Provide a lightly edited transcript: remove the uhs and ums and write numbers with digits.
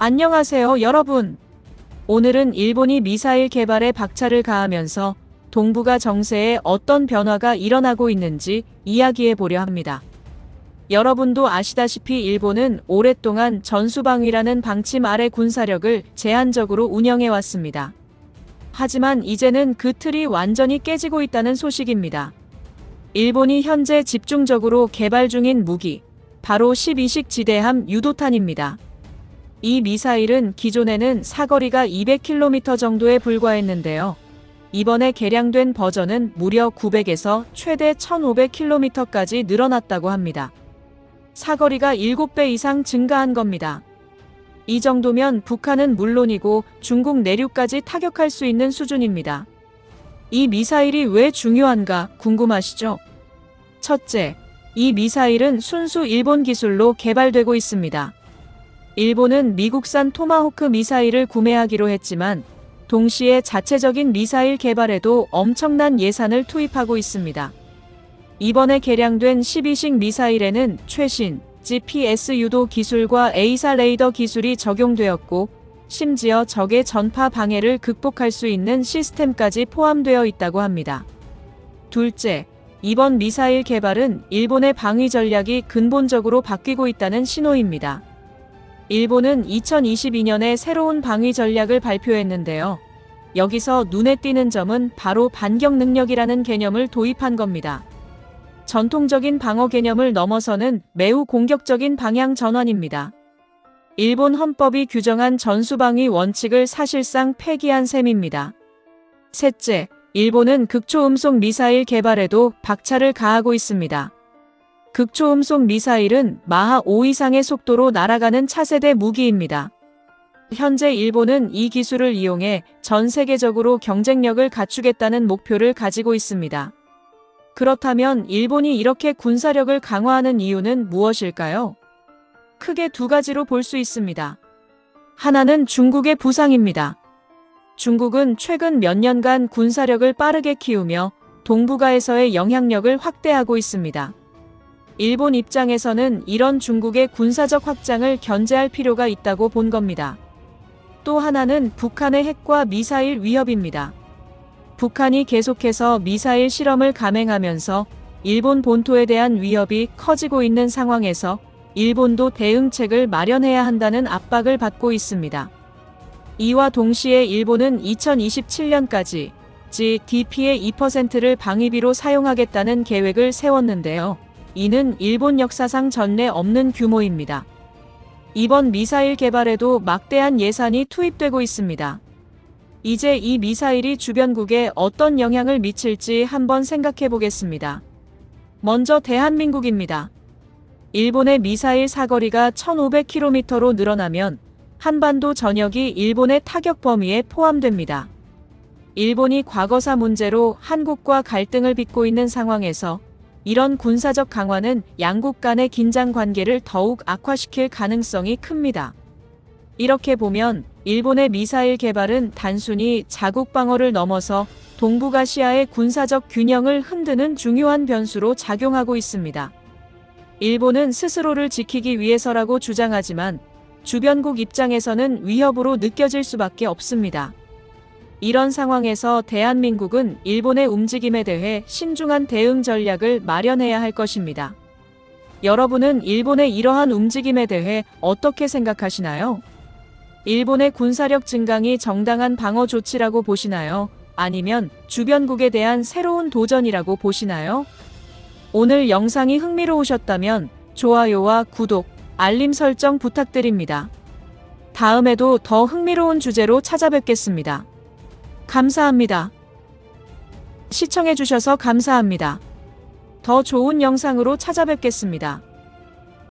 안녕하세요, 여러분. 오늘은 일본이 미사일 개발에 박차를 가하면서 동북아 정세에 어떤 변화가 일어나고 있는지 이야기해 보려 합니다. 여러분도 아시다시피 일본은 오랫동안 전수방위라는 방침 아래 군사력을 제한적으로 운영해 왔습니다. 하지만 이제는 그 틀이 완전히 깨지고 있다는 소식입니다. 일본이 현재 집중적으로 개발 중인 무기, 바로 12식 지대함 유도탄입니다. 이 미사일은 기존에는 사거리가 200km 정도에 불과했는데요. 이번에 개량된 버전은 무려 900에서 최대 1500km까지 늘어났다고 합니다. 사거리가 7배 이상 증가한 겁니다. 이 정도면 북한은 물론이고 중국 내륙까지 타격할 수 있는 수준입니다. 이 미사일이 왜 중요한가 궁금하시죠? 첫째, 이 미사일은 순수 일본 기술로 개발되고 있습니다. 일본은 미국산 토마호크 미사일을 구매하기로 했지만 동시에 자체적인 미사일 개발에도 엄청난 예산을 투입하고 있습니다. 이번에 개량된 12식 미사일에는 최신 GPS 유도 기술과 A사 레이더 기술이 적용되었고 심지어 적의 전파 방해를 극복할 수 있는 시스템까지 포함되어 있다고 합니다. 둘째, 이번 미사일 개발은 일본의 방위 전략이 근본적으로 바뀌고 있다는 신호입니다. 일본은 2022년에 새로운 방위 전략을 발표했는데요. 여기서 눈에 띄는 점은 바로 반격 능력이라는 개념을 도입한 겁니다. 전통적인 방어 개념을 넘어서는 매우 공격적인 방향 전환입니다. 일본 헌법이 규정한 전수방위 원칙을 사실상 폐기한 셈입니다. 셋째, 일본은 극초음속 미사일 개발에도 박차를 가하고 있습니다. 극초음속 미사일은 마하 5 이상의 속도로 날아가는 차세대 무기입니다. 현재 일본은 이 기술을 이용해 전 세계적으로 경쟁력을 갖추겠다는 목표를 가지고 있습니다. 그렇다면 일본이 이렇게 군사력을 강화하는 이유는 무엇일까요? 크게 두 가지로 볼 수 있습니다. 하나는 중국의 부상입니다. 중국은 최근 몇 년간 군사력을 빠르게 키우며 동북아에서의 영향력을 확대하고 있습니다. 일본 입장에서는 이런 중국의 군사적 확장을 견제할 필요가 있다고 본 겁니다. 또 하나는 북한의 핵과 미사일 위협입니다. 북한이 계속해서 미사일 실험을 감행하면서 일본 본토에 대한 위협이 커지고 있는 상황에서 일본도 대응책을 마련해야 한다는 압박을 받고 있습니다. 이와 동시에 일본은 2027년까지 GDP의 2%를 방위비로 사용하겠다는 계획을 세웠는데요. 이는 일본 역사상 전례 없는 규모입니다. 이번 미사일 개발에도 막대한 예산이 투입되고 있습니다. 이제 이 미사일이 주변국에 어떤 영향을 미칠지 한번 생각해 보겠습니다. 먼저 대한민국입니다. 일본의 미사일 사거리가 1500km로 늘어나면 한반도 전역이 일본의 타격 범위에 포함됩니다. 일본이 과거사 문제로 한국과 갈등을 빚고 있는 상황에서 이런 군사적 강화는 양국 간의 긴장 관계를 더욱 악화시킬 가능성이 큽니다. 이렇게 보면 일본의 미사일 개발은 단순히 자국 방어를 넘어서 동북아시아의 군사적 균형을 흔드는 중요한 변수로 작용하고 있습니다. 일본은 스스로를 지키기 위해서라고 주장하지만 주변국 입장에서는 위협으로 느껴질 수밖에 없습니다. 이런 상황에서 대한민국은 일본의 움직임에 대해 신중한 대응 전략을 마련해야 할 것입니다. 여러분은 일본의 이러한 움직임에 대해 어떻게 생각하시나요? 일본의 군사력 증강이 정당한 방어 조치라고 보시나요? 아니면 주변국에 대한 새로운 도전이라고 보시나요? 오늘 영상이 흥미로우셨다면 좋아요와 구독, 알림 설정 부탁드립니다. 다음에도 더 흥미로운 주제로 찾아뵙겠습니다. 감사합니다. 시청해주셔서 감사합니다. 더 좋은 영상으로 찾아뵙겠습니다.